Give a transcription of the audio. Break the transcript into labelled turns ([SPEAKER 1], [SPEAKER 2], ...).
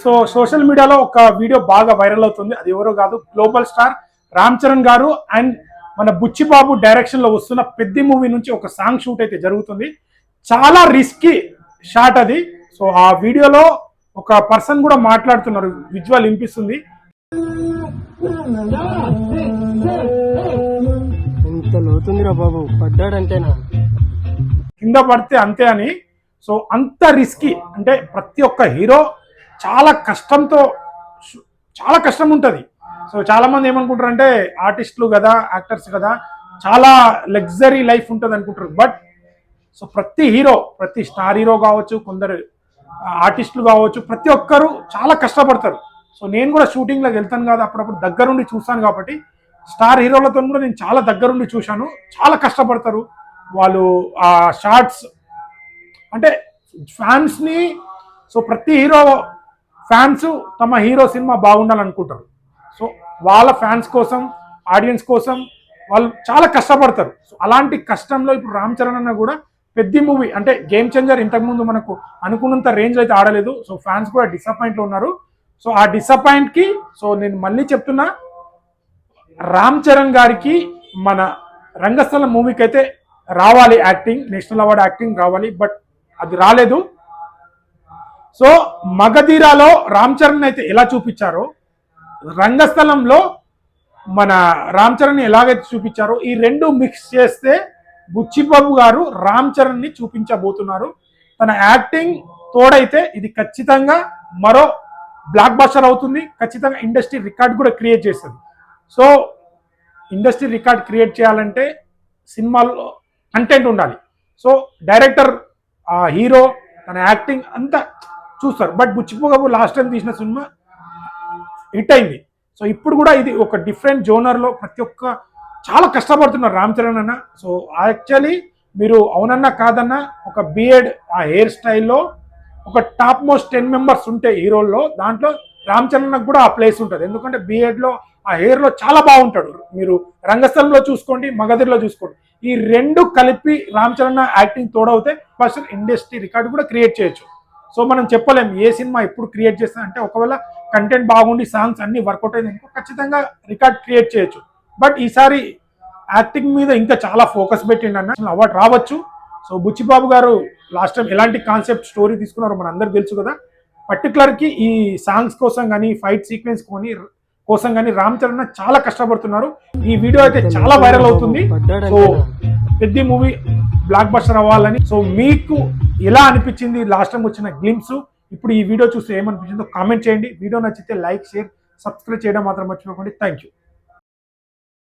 [SPEAKER 1] So social మీడియాలో ఒక video బాగా వైరల్ అవుతుంది. అది ఎవరో కాదు, గ్లోబల్ స్టార్ రామ్ చరణ్ గారు అండ్ మన బుచ్చిబాబు డైరెక్షన్ లో వస్తున్న పెద్ద మూవీ నుంచి ఒక సాంగ్ షూట్ అయితే జరుగుతుంది. చాలా రిస్కీ షాట్ అది. సో ఆ వీడియోలో ఒక పర్సన్ కూడా మాట్లాడుతున్నారు, విజువల్ వినిపిస్తుంది.
[SPEAKER 2] ఎంత లోతుందిరా బాబు, పడ్డాడంటేనా
[SPEAKER 1] కింద పడితే అంతే అని. సో అంత రిస్కీ అంటే ప్రతి ఒక్క హీరో చాలా కష్టంతో, చాలా కష్టం ఉంటుంది. సో చాలా మంది ఏమనుకుంటారు అంటే ఆర్టిస్టులు కదా, యాక్టర్స్ కదా, చాలా లగ్జరీ లైఫ్ ఉంటుంది అనుకుంటారు. బట్ సో ప్రతి హీరో, ప్రతి స్టార్ హీరో కావచ్చు, కొందరు ఆర్టిస్టులు కావచ్చు, ప్రతి ఒక్కరు చాలా కష్టపడతారు. సో నేను కూడా షూటింగ్లోకి వెళ్తాను కదా, అప్పుడప్పుడు దగ్గరుండి చూస్తాను కాబట్టి స్టార్ హీరోలతో కూడా నేను చాలా దగ్గరుండి చూశాను. చాలా కష్టపడతారు వాళ్ళు. ఆ షార్ట్స్ అంటే ఫ్యాన్స్ని, సో ప్రతి హీరో ఫ్యాన్స్ తమ హీరో సినిమా బాగుండాలనుకుంటారు. సో వాళ్ళ ఫ్యాన్స్ కోసం, ఆడియన్స్ కోసం వాళ్ళు చాలా కష్టపడతారు. సో అలాంటి కష్టంలో ఇప్పుడు రామ్ చరణ్ అన్న కూడా పెద్ద మూవీ అంటే గేమ్ చేంజర్ ఇంతకుముందు మనకు అనుకున్నంత రేంజ్ అయితే ఆడలేదు. సో ఫ్యాన్స్ కూడా డిసప్పాయింట్లో ఉన్నారు. సో ఆ డిసప్పాయింట్కి సో నేను మళ్ళీ చెప్తున్నా, రామ్ చరణ్ గారికి మన రంగస్థలం మూవీకి అయితే రావాలి యాక్టింగ్, నేషనల్ అవార్డు యాక్టింగ్ రావాలి. బట్ అది రాలేదు. సో మగధీరాలో రామ్ చరణ్ అయితే ఎలా చూపించారో, రంగస్థలంలో మన రామ్ చరణ్ ఎలాగైతే చూపించారో, ఈ రెండు మిక్స్ చేస్తే బుచ్చిబాబు గారు రామ్ చరణ్ ని చూపించబోతున్నారు. తన యాక్టింగ్ తోడైతే ఇది ఖచ్చితంగా మరో బ్లాక్ బస్టర్ అవుతుంది. ఖచ్చితంగా ఇండస్ట్రీ రికార్డ్ కూడా క్రియేట్ చేస్తుంది. సో ఇండస్ట్రీ రికార్డ్ క్రియేట్ చేయాలంటే సినిమాల్లో కంటెంట్ ఉండాలి. సో డైరెక్టర్, హీరో, తన యాక్టింగ్ అంతా చూస్తారు. బట్ బుచ్చిబాబు లాస్ట్ టైం తీసిన సినిమా హిట్ అయింది. సో ఇప్పుడు కూడా ఇది ఒక డిఫరెంట్ జోనర్లో ప్రతి ఒక్క చాలా కష్టపడుతున్నారు రామ్ చరణ్ అన్న. సో యాక్చువల్లీ మీరు అవునన్నా కాదన్నా ఒక బిఎడ్ ఆ హెయిర్ స్టైల్లో ఒక టాప్ మోస్ట్ 10 మెంబర్స్ ఉంటే హీరోల్లో, దాంట్లో రామ్ చరణ్ కూడా ఆ ప్లేస్ ఉంటుంది. ఎందుకంటే బిఎడ్లో ఆ హెయిర్లో చాలా బాగుంటాడు. మీరు రంగస్థలంలో చూసుకోండి, మగధీరలో చూసుకోండి, ఈ రెండు కలిపి రామ్ చరణ్ యాక్టింగ్ తోడవుతే ఫస్ట్ ఇండస్ట్రీ రికార్డు కూడా క్రియేట్ చేయొచ్చు. సో మనం చెప్పలేం ఏ సినిమా ఎప్పుడు క్రియేట్ చేస్తా అంటే, ఒకవేళ కంటెంట్ బాగుండి సాంగ్స్ అన్ని వర్కౌట్ అయింది అనుకో ఖచ్చితంగా రికార్డ్ క్రియేట్ చేయొచ్చు. బట్ ఈసారి యాక్టింగ్ మీద ఇంకా చాలా ఫోకస్ పెట్టిండన్న, అవార్డు రావచ్చు. సో బుచ్చిబాబు గారు లాస్ట్ టైం ఎలాంటి కాన్సెప్ట్ స్టోరీ తీసుకున్నారో మన అందరికి తెలుసు కదా. పర్టికులర్కి ఈ సాంగ్స్ కోసం కానీ, ఫైట్ సీక్వెన్స్ కోసం కానీ రామ్ చరణ్ చాలా కష్టపడుతున్నారు. ఈ వీడియో అయితే చాలా వైరల్ అవుతుంది. సో పెద్ద మూవీ బ్లాక్ బస్టర్ అవ్వాలని. సో మీకు ఎలా అనిపించింది లాస్ట్ టైం వచ్చిన గ్లిమ్స్, ఇప్పుడు ఈ వీడియో చూస్తే ఏమనిపించిందో కామెంట్ చేయండి. వీడియో నచ్చితే లైక్, షేర్, సబ్స్క్రైబ్ చేయడం మాత్రం మర్చిపోకండి. Thank you.